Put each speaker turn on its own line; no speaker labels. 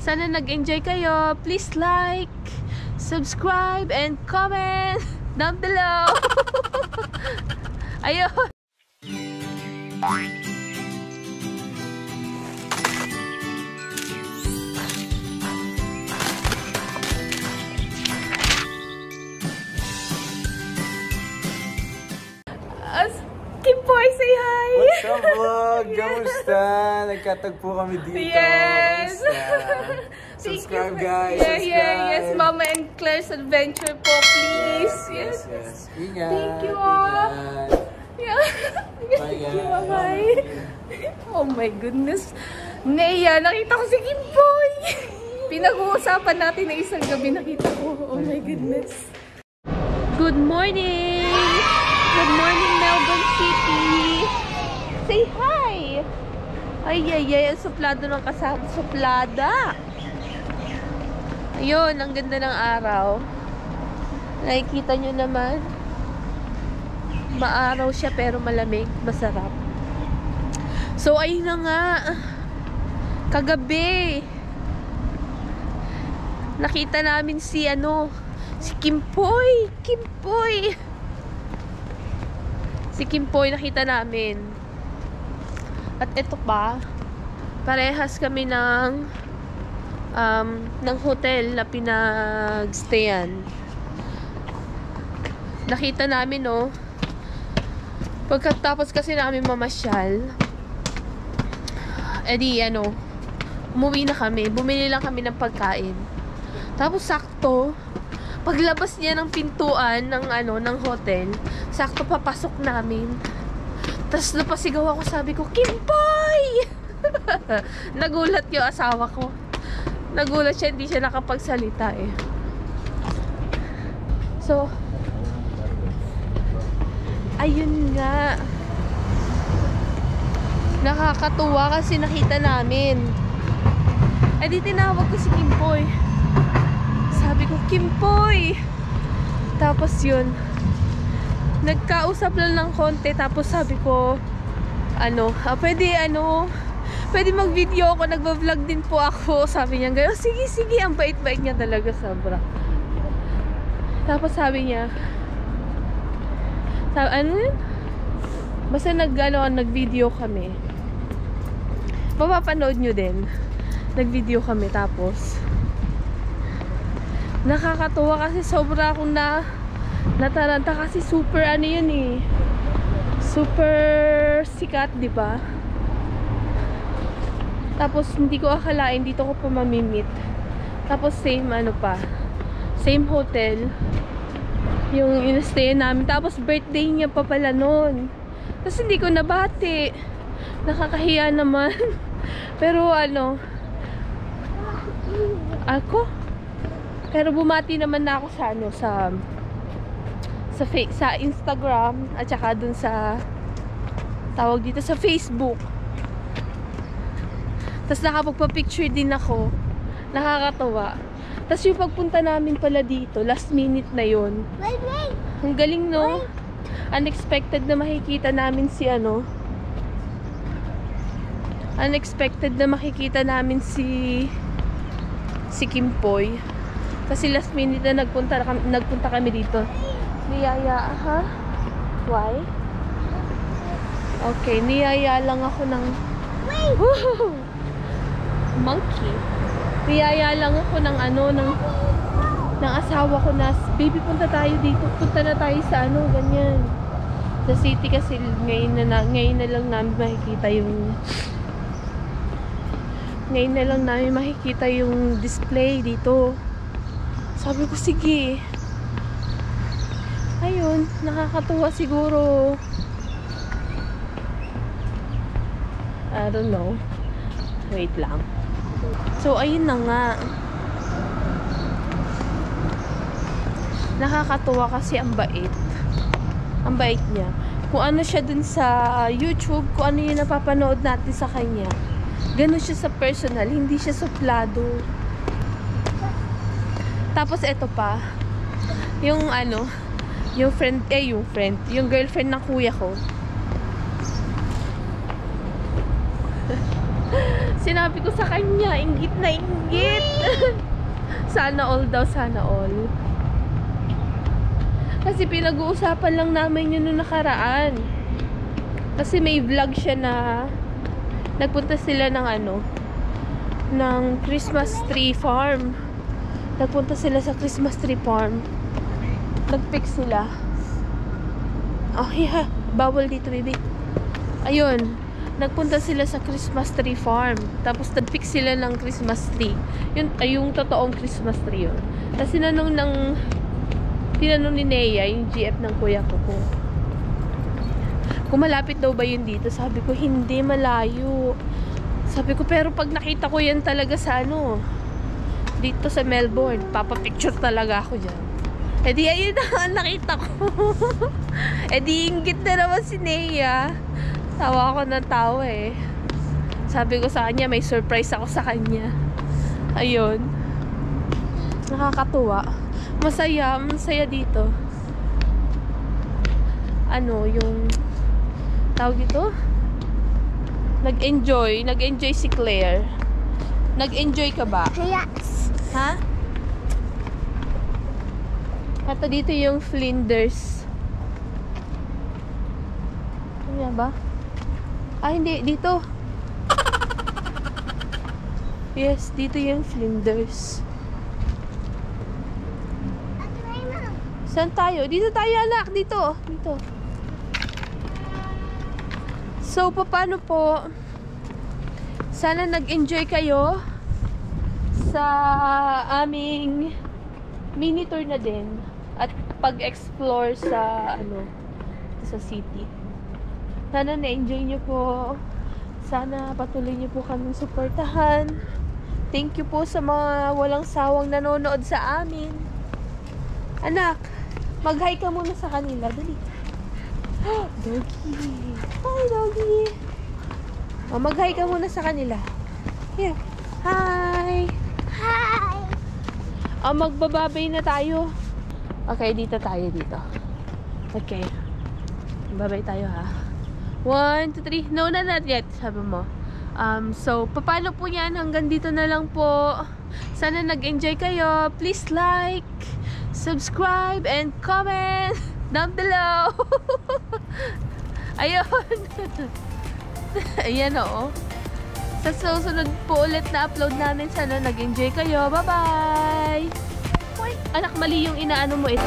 Sana nag-enjoy kayo. Please like, subscribe, and comment down below. Ayun. Kimboy, say hi!
What's up, vlog? Kamusta? Nagkatagpo kami dito.
Yes!
Subscribe, guys.
Yeah,
Subscribe.
yes. Mama and Claire's Adventure po, please.
Yes. Ingat.
Thank you, all. Yeah.
Bye,
Thank you,
guys.
bye. Oh my goodness. Nea, nakita ko si Kimboy. Pinag-uusapan natin na isang gabi nakita ko. Oh my goodness. Good morning! Good morning, Melbourne City! Say hi! Ay, ang suplado ng kasama. Suplada! Ayun, ang ganda ng araw. Nakikita nyo naman. Maaraw siya pero malamig. Masarap. So, ayun na nga. Kagabi. Nakita namin si Kimboy. Si Kimboy nakita namin. At ito pa, parehas kami ng hotel na pinag-stayan. Nakita namin, pagkatapos kasi namin mamasyal, umuwi na kami. Bumili lang kami ng pagkain. Tapos sakto, paglabas niya ng pintuan ng hotel, sakto papasok namin. Tapos napasigaw ako, sabi ko, Kimboy! Nagulat yung asawa ko. Nagulat siya, hindi siya nakapagsalita eh. So, ayun nga. Nakakatuwa kasi nakita namin. Ay, di tinawag ko si Kimboy. Sabi ko, Kimboy! Tapos yun, nagkausap lang ng konti. Tapos sabi ko, pwede mag-video ako, nagba-vlog din po ako. Sabi niya, gano'n, sige, ang bait-bait niya talaga, sobra. Tapos sabi niya, basta nag-video kami. Mapapanood nyo din. Nag-video kami, tapos nakakatuwa kasi sobra akong nataranta kasi super super sikat, di ba? Tapos hindi ko akalain dito ko pa mamimit. Tapos same hotel yung in-stay namin. Tapos birthday niya pa pala noon. Tapos hindi ko nabati. Nakakahiya naman. Pero pero bumati naman na ako sa Instagram at saka dun sa tawag dito sa Facebook. Tapos nakapagpa-picture din ako. Nakakatawa. Tapos yung pagpunta namin pala dito, last minute na yun. Ang galing, no? Unexpected na makikita namin si Kimboy. Kasi last minute na nagpunta kami dito. Niyaya, ha? Why? Okay, niyaya lang ako ng monkey. Niyaya lang ako ng asawa ko na, baby, punta tayo dito. Punta na tayo sa ganyan. Sa city kasi ngayon na lang namin makikita yung display dito. Sabi ko, sige. Ayun, nakakatuwa siguro. I don't know. Wait lang. So, ayun na nga. Nakakatuwa kasi ang bait. Ang bait niya. Kung ano siya dun sa YouTube, kung ano yung napapanood natin sa kanya, ganun siya sa personal. Hindi siya suplado. Tapos eto pa, yung girlfriend ng kuya ko. Sinabi ko sa kanya, inggit na inggit. Sana all daw, sana all. Kasi pinag-uusapan lang namin yun nung nakaraan. Kasi may vlog siya na nagpunta sila ng ng Christmas tree farm. Nagpunta sila sa Christmas tree farm. Nag-pick sila. Oh yeah, bawal dito, baby. Ayun, nagpunta sila sa Christmas tree farm. Tapos nag-pick sila ng Christmas tree. Yun ay yung totoong Christmas tree yun. Tapos tinanong ni Nea, yung GF ng kuya ko, kung malapit daw ba yun dito. Sabi ko, hindi, malayo. Sabi ko, pero pag nakita ko yan talaga sa dito sa Melbourne, papapicture talaga ako dyan. Eh di, ayun na, nakita ko. Eh di, inggit na naman si Nea. Tawa ako ng tawa eh. Sabi ko sa kanya, may surprise ako sa kanya. Ayun. Nakakatuwa. Masaya dito. Yung tawag dito? Nag-enjoy si Claire. Nag-enjoy ka ba?
Yes.
Ha? Ito dito yung Flinders. Ano ba? Ah, hindi. Dito. Yes, dito yung Flinders. Saan tayo? Dito tayo, anak. Dito. Dito. So, paano po? Sana nag-enjoy kayo sa aming mini tour na din at pag-explore sa sa city. Sana na-enjoy nyo po. Sana patuloy nyo po kaming suportahan. Thank you po sa mga walang sawang nanonood sa amin. Anak, mag-hi ka muna sa kanila. Dali. Doggy. Hi, doggy. Mag-hi ka muna sa kanila. Here. Hi.
Hi.
Magbababay na tayo. Okay, dito tayo dito. Okay. Babay tayo ha. 1, 2, 3. No, not yet. Sabi mo. So, paano po yan? Hanggang dito na lang po. Sana nag-enjoy kayo. Please like, subscribe, and comment down below. Ayun. Ayan oo. Sa susunod po ulit na upload namin. Sana nag-enjoy kayo. Bye-bye. Anak, mali yung inaano mo ito.